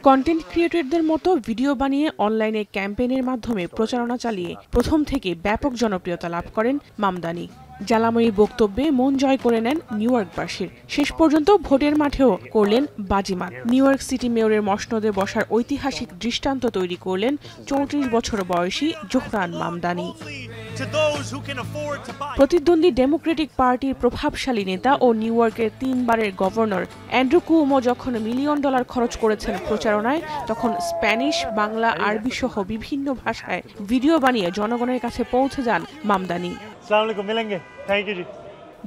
Content ক্রিয়েটরদের মতো video বানিয়ে অনলাইনে ক্যাম্পেইনের মাধ্যমে প্রচারণা চালিয়ে প্রথম থেকে ব্যাপক জনপ্রিয়তা লাভ করেন মামদানি। জ্বালাময়ী বক্তব্যে মন জয় করে নেন নিউ ইয়র্কবাসীর। শেষ পর্যন্ত ভোটের মাঠেও করলেন বাজিমাত। নিউ ইয়র্ক সিটি মেয়রের মসনদে বসার ঐতিহাসিক দৃষ্টান্ত তৈরি করলেন 34 বছর বয়সী জোহরান মামদানি। প্রতিদ্বন্দ্বী ডেমোক্রেটিক পার্টির প্রভাবশালী নেতা ও নিউ ইয়র্কের 3 বারের গভর্নর অ্যান্ড্রু কুওমো যখন $1 মিলিয়ন খরচ করেছেন প্রচারণায়, তখন স্প্যানিশ, বাংলা, আরবি সহ বিভিন্ন ভাষায় ভিডিও বানিয়ে জনগণের কাছে পৌঁছে যান মামদানি।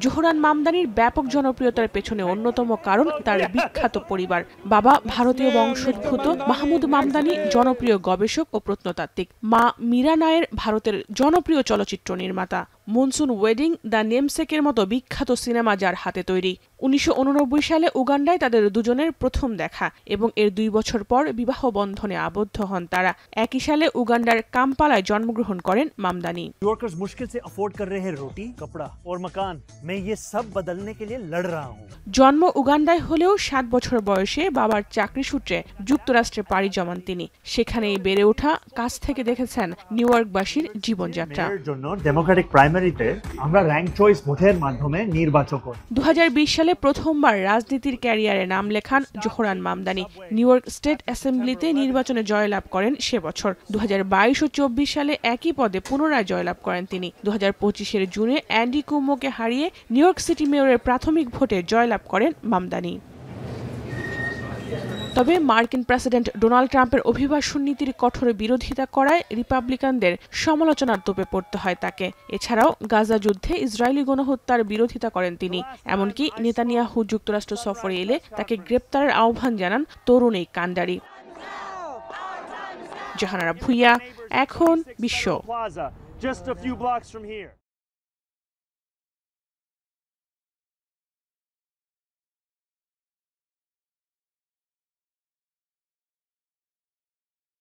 জোহরান মামদানির ব্যাপক জনপ্রিয়তার পেছনে অন্যতম কারণ তার বিখ্যাত পরিবার। বাবা ভারতীয় বংশোদ্ভূত মাহমুদ মামদানি জনপ্রিয় গবেষক ও প্রত্নতাত্ত্বিক। মা মীরা নায়ের ভারতের জনপ্রিয় চলচ্চিত্র নির্মাতা। মনসুন ওয়েডিং, দ্য নেমসেকের মতো বিখ্যাত সিনেমা যার হাতে তৈরি। 1989 সালে উগান্ডায় তাদের দুজনের প্রথম দেখা এবং এর 2 বছর পর বিবাহ বন্ধনে আবদ্ধ হন তারা। একই সালে উগান্ডার কাম্পালায় জন্মগ্রহণ করেন মামদানি। वर्कर्स मुश्किल से अफोर्ड कर रहे हैं रोटी, कपड़ा और मकान। मैं ये सब बदलने के लिए लड़ रहा हूँ। জন্ম উগান্ডায় হলেও 7 বছর বয়সে বাবার চাকরি সূত্রে যুক্তরাষ্ট্রে পাড়ি জমান তিনি। সেখানেই বেড়ে ওঠা, কাছ থেকে দেখেছেন নিউ ইয়র্কবাসীর জীবনযাত্রা। ডেমোক্রেটিক প্রাইমারিতে আমরা র‍্যাঙ্ক চয়েস ভোটের মাধ্যমে নির্বাচন করি। 2020 সালে প্রথমবার রাজনীতির ক্যারিয়ারে নাম লেখান Zohran Mamdani. New York State অ্যাসেম্বলিতে নির্বাচনে জয়লাভ করেন সে বছর। 2022 ও 24 সালে একই পদে পুনরায় জয়লাভ করেন তিনি। 2025 জুনে অ্যান্ডি কুওমোকে হারিয়ে নিউ ইয়র্ক সিটি মেয়রের প্রাথমিক ভোটে জয়লাভ করেন মামদানি। তবে মার্কিন প্রেসিডেন্ট ডোনাল্ড ট্রাম্পের অভিবাসন নীতির কঠোর বিরোধিতা করায় রিপাবলিকানদের সমালোচনার তোপে পড়তে হয় তাকে। এছাড়াও গাজা যুদ্ধে ইসরায়েলি গণহত্যার বিরোধিতা করেন তিনি। এমনকি নেতানিয়াহু যুক্তরাষ্ট্র সফরে এলে তাকে গ্রেপ্তারের আহ্বান জানান তরুণ এই কাণ্ডারি। জাহানারা ভুঁইয়া, এখন বিশ্ব।